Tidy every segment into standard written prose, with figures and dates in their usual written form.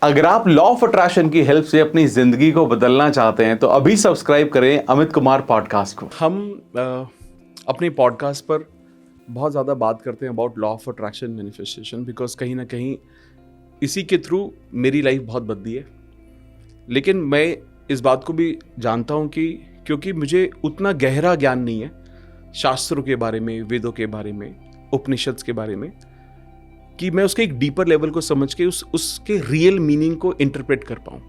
अगर आप law of attraction की हेल्प से अपनी जिंदगी को बदलना चाहते हैं तो अभी सब्सक्राइब करें अमित कुमार पॉडकास्ट को। हम अपने पॉडकास्ट पर बहुत ज़्यादा बात करते हैं about law of attraction manifestation, because कहीं ना कहीं इसी के थ्रू मेरी लाइफ बहुत बदली है। लेकिन मैं इस बात को भी जानता हूँ कि क्योंकि मुझे उतना गहरा ज्ञान नहीं है शास्त्रों के बारे में, वेदों के बारे में, उपनिषद के बारे में, कि मैं उसके एक डीपर लेवल को समझ के उसके रियल मीनिंग को इंटरप्रेट कर पाऊँ।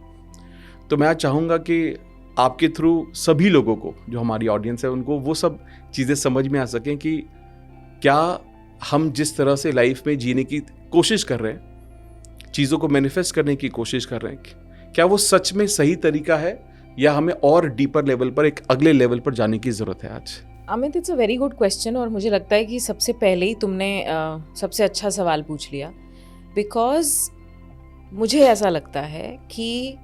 तो मैं आज चाहूँगा कि आपके थ्रू सभी लोगों को, जो हमारी ऑडियंस है, उनको वो सब चीज़ें समझ में आ सकें कि क्या हम जिस तरह से लाइफ में जीने की कोशिश कर रहे हैं, चीज़ों को मैनिफेस्ट करने की कोशिश कर रहे हैं, क्या वो सच में सही तरीका है या हमें और डीपर लेवल पर, एक अगले लेवल पर जाने की ज़रूरत है आज। Amit, it's a very good question और मुझे लगता है कि सबसे पहले ही तुमने सबसे अच्छा सवाल पूछ लिया। बिकॉज मुझे ऐसा लगता है कि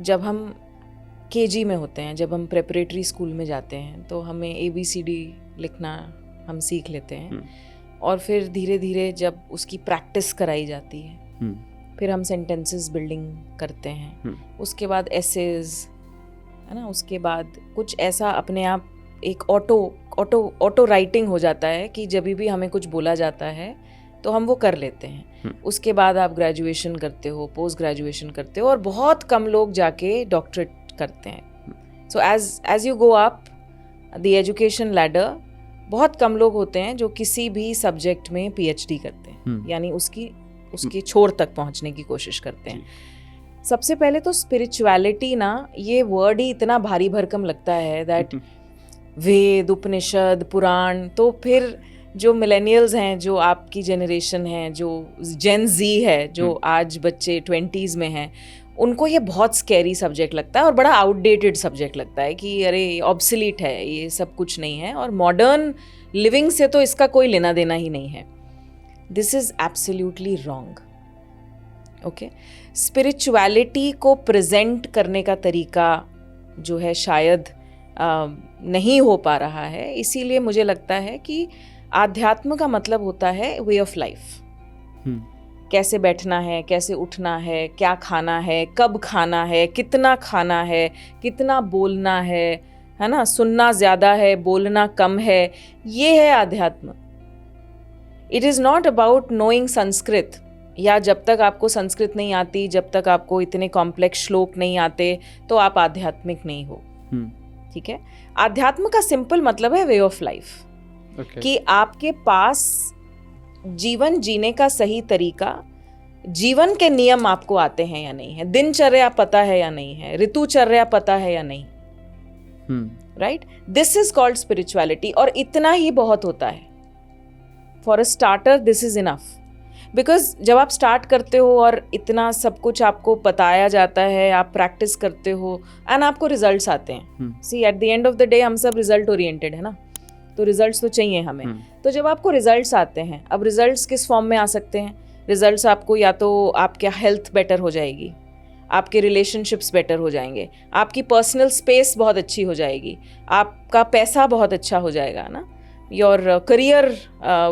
जब हम केजी में होते हैं, जब हम प्रेपरेटरी स्कूल में जाते हैं, तो हमें ABCD लिखना हम सीख लेते हैं और फिर धीरे धीरे जब उसकी प्रैक्टिस कराई जाती है, फिर हम सेंटेंसेस बिल्डिंग करते हैं, उसके बाद एसेज, है ना, उसके बाद कुछ ऐसा अपने आप एक ऑटो राइटिंग हो जाता है कि जब भी हमें कुछ बोला जाता है तो हम वो कर लेते हैं। उसके बाद आप ग्रेजुएशन करते हो, पोस्ट ग्रेजुएशन करते हो, और बहुत कम लोग जाके डॉक्टरेट करते हैं। So as you go up the education ladder, बहुत कम लोग होते हैं जो किसी भी सब्जेक्ट में PhD करते हैं, यानी उसकी छोर तक पहुंचने की कोशिश करते हैं। सबसे पहले तो स्पिरिचुअलिटी ना, ये वर्ड ही इतना भारी भरकम लगता है दैट वेद, उपनिषद, पुराण, तो फिर जो मिलेनियल्स हैं, जो आपकी जनरेशन है, जो जेन जी है, जो आज बच्चे 20s में हैं, उनको ये बहुत स्कैरी सब्जेक्ट लगता है और बड़ा आउटडेटेड सब्जेक्ट लगता है कि अरे ऑब्सोलीट है, ये सब कुछ नहीं है और मॉडर्न लिविंग से तो इसका कोई लेना देना ही नहीं है। This is absolutely wrong. Okay, spirituality को प्रेजेंट करने का तरीका जो है शायद नहीं हो पा रहा है। इसीलिए मुझे लगता है कि आध्यात्म का मतलब होता है वे ऑफ लाइफ। कैसे बैठना है, कैसे उठना है, क्या खाना है, कब खाना है, कितना खाना है, कितना बोलना है ना, सुनना ज़्यादा है, बोलना कम है, ये है आध्यात्म। It is not about knowing Sanskrit, या जब तक आपको संस्कृत नहीं आती, जब तक आपको इतने कॉम्प्लेक्स श्लोक नहीं आते, तो आप आध्यात्मिक नहीं हो। ठीक है, आध्यात्म का सिंपल मतलब है वे ऑफ लाइफ। कि आपके पास जीवन जीने का सही तरीका, जीवन के नियम आपको आते हैं या नहीं है, दिनचर्या पता है या नहीं है, ऋतुचर्या पता है या नहीं, right? This is called spirituality, और इतना ही बहुत होता है। For a starter this is enough. Because जब आप स्टार्ट करते हो और इतना सब कुछ आपको बताया जाता है, आप प्रैक्टिस करते हो एंड आपको रिजल्ट्स आते हैं। See, at the end of the day हम सब रिजल्ट ओरिएंटेड है ना, तो रिजल्ट्स तो चाहिए हमें। तो जब आपको रिजल्ट्स आते हैं, अब रिजल्ट्स किस फॉर्म में आ सकते हैं? रिजल्ट्स आपको या तो आपके हेल्थ बेटर हो जाएगी, आपके रिलेशनशिप्स बेटर हो जाएंगे, आपकी पर्सनल स्पेस बहुत अच्छी हो जाएगी, आपका पैसा बहुत अच्छा हो जाएगा ना, your career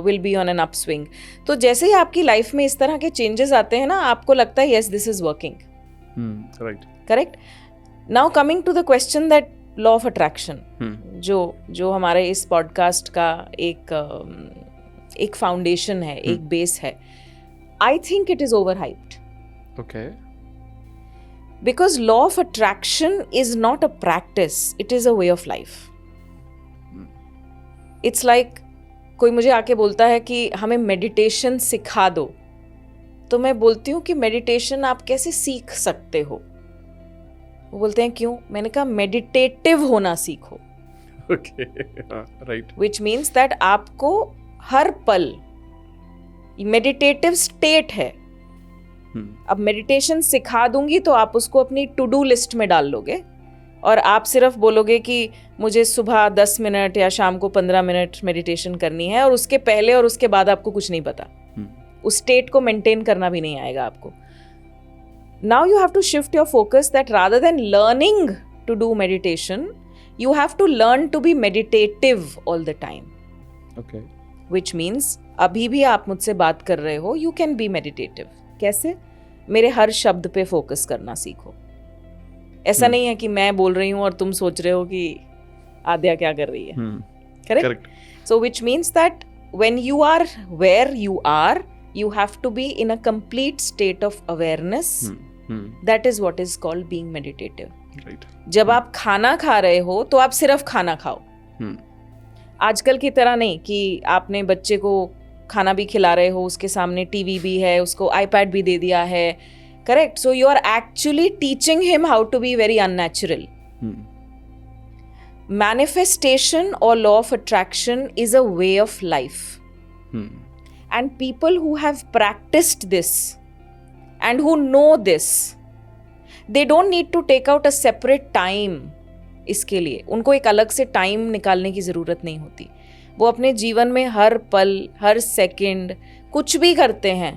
will be on an upswing. तो जैसे ही आपकी लाइफ में इस तरह के चेंजेस आते हैं ना, आपको लगता है yes this is working. Correct. Now coming to the question that law of attraction, जो हमारे इस पॉडकास्ट का एक फाउंडेशन है, एक बेस है, I think it is over hyped. Okay, because law of attraction is not a practice, it is a way of life. It's like कोई मुझे आके बोलता है कि हमें मेडिटेशन सिखा दो, तो मैं बोलती हूँ कि मेडिटेशन आप कैसे सीख सकते हो? वो बोलते हैं क्यों? मैंने कहा मेडिटेटिव होना सीखो। Okay, right. Which means that आपको हर पल मेडिटेटिव स्टेट है। अब मेडिटेशन सिखा दूंगी तो आप उसको अपनी टू डू लिस्ट में डाल लोगे और आप सिर्फ बोलोगे कि मुझे सुबह 10 मिनट या शाम को 15 मिनट मेडिटेशन करनी है, और उसके पहले और उसके बाद आपको कुछ नहीं पता। उस स्टेट को मेंटेन करना भी नहीं आएगा आपको। Now you have to shift your focus that rather than learning to do meditation, you have to learn to be meditative all the time. Okay. Which means अभी भी आप मुझसे बात कर रहे हो, you can be meditative. कैसे? मेरे हर शब्द पे फोकस करना सीखो। ऐसा नहीं है कि मैं बोल रही हूँ और तुम सोच रहे हो कि आद्या क्या कर रही है। Correct? So which means that when you are where you are, you have to be in a complete state of awareness. That is what is called being meditative. Right. जब आप खाना खा रहे हो तो आप सिर्फ खाना खाओ। आजकल की तरह नहीं कि आपने बच्चे को खाना भी खिला रहे हो, उसके सामने टीवी भी है, उसको आईपैड भी दे दिया है। Correct? So you are actually teaching him how to be very unnatural. Manifestation or law of attraction is a way of life. And people who have practiced this and who know this, they don't need to take out a separate time इसके लिए। उनको एक अलग से time निकालने की ज़रूरत नहीं होती। वो अपने जीवन में हर पल, हर सेकंड कुछ भी करते हैं,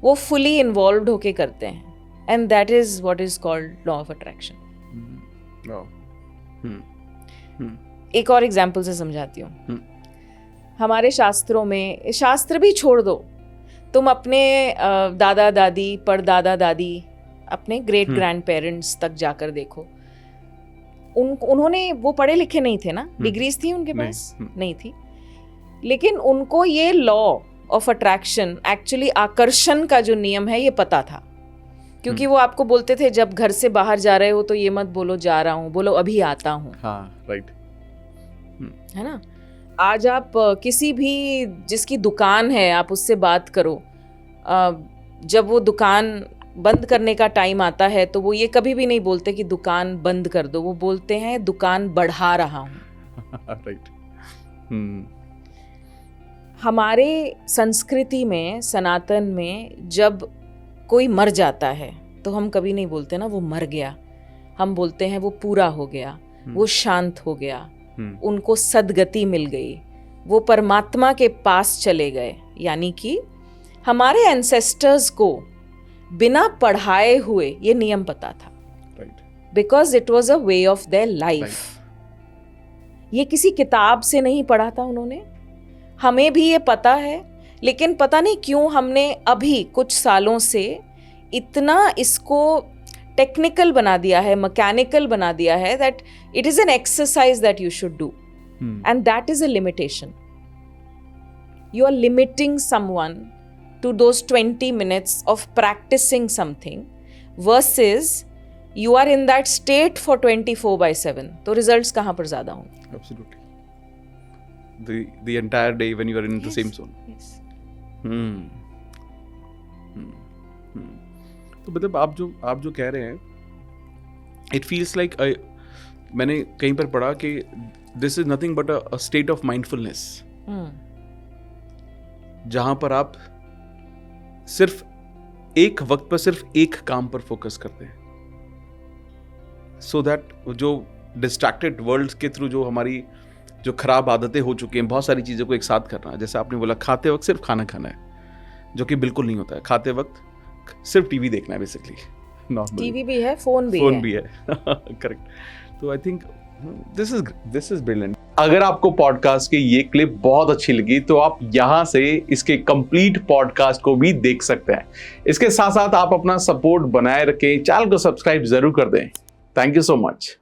वो फुली इन्वॉल्व होके करते हैं। And that is what is called law of attraction. एक और एग्जाम्पल से समझाती हूँ। हमारे शास्त्रों में, शास्त्र भी छोड़ दो, तुम अपने दादा दादी, परदादा दादी, अपने ग्रेट ग्रैंड पेरेंट्स तक जाकर देखो। उन्होंने, वो पढ़े लिखे नहीं थे ना, डिग्रीज थी उनके पास नहीं थी, लेकिन उनको ये लॉ ऑफ अट्रैक्शन, एक्चुअली आकर्षण का जो नियम है, ये पता था। क्योंकि वो आपको बोलते थे जब घर से बाहर जा रहे हो तो ये मत बोलो जा रहा हूँ, बोलो अभी आता हूँ। हाँ, राइट। है ना? आज आप किसी भी जिसकी दुकान है, आप उससे बात करो, जब वो दुकान बंद करने का टाइम आता है तो वो ये कभी भी नहीं बोलते कि दुकान बंद कर दो, वो बोलते हैं दुकान बढ़ा रहा हूँ। राइट। हमारे संस्कृति में, सनातन में, जब कोई मर जाता है तो हम कभी नहीं बोलते ना वो मर गया, हम बोलते हैं वो पूरा हो गया, वो शांत हो गया, उनको सद्गति मिल गई, वो परमात्मा के पास चले गए। यानी कि हमारे एंसेस्टर्स को बिना पढ़ाए हुए ये नियम पता था, because it was a way of their life. ये किसी किताब से नहीं पढ़ा था उन्होंने, हमें भी ये पता है, लेकिन पता नहीं क्यों हमने अभी कुछ सालों से इतना इसको टेक्निकल बना दिया है, मैकेनिकल बना दिया है, that it is an exercise that you should do, and that is a limitation. You are limiting someone to those 20 minutes of practicing something versus you are in that state for 24/7. तो results कहाँ पर ज़्यादा होंगे? Absolutely. The entire day when you are in the same zone. Yes. तो मतलब आप जो कह रहे हैं, it feels like मैंने कहीं पर पढ़ा कि this is nothing but a state of mindfulness. जहाँ पर आप सिर्फ एक वक्त पर सिर्फ एक काम पर फोकस करते हैं, सो दैट जो डिस्ट्रैक्टेड वर्ल्ड के थ्रू जो हमारी जो खराब आदतें हो चुकी हैं, बहुत सारी चीज़ों को एक साथ करना, जैसे आपने बोला खाते वक्त सिर्फ खाना खाना है, जो कि बिल्कुल नहीं होता है। खाते वक्त सिर्फ टीवी देखना है, बेसिकली नॉर्मल। टीवी भी है, फोन भी है। करेक्ट। तो I think this is brilliant. अगर आपको पॉडकास्ट की ये क्लिप बहुत अच्छी लगी तो आप यहाँ से इसके कंप्लीट पॉडकास्ट को भी देख सकते हैं। इसके साथ साथ आप अपना सपोर्ट बनाए रखें, चैनल को सब्सक्राइब जरूर कर दें। Thank you so much.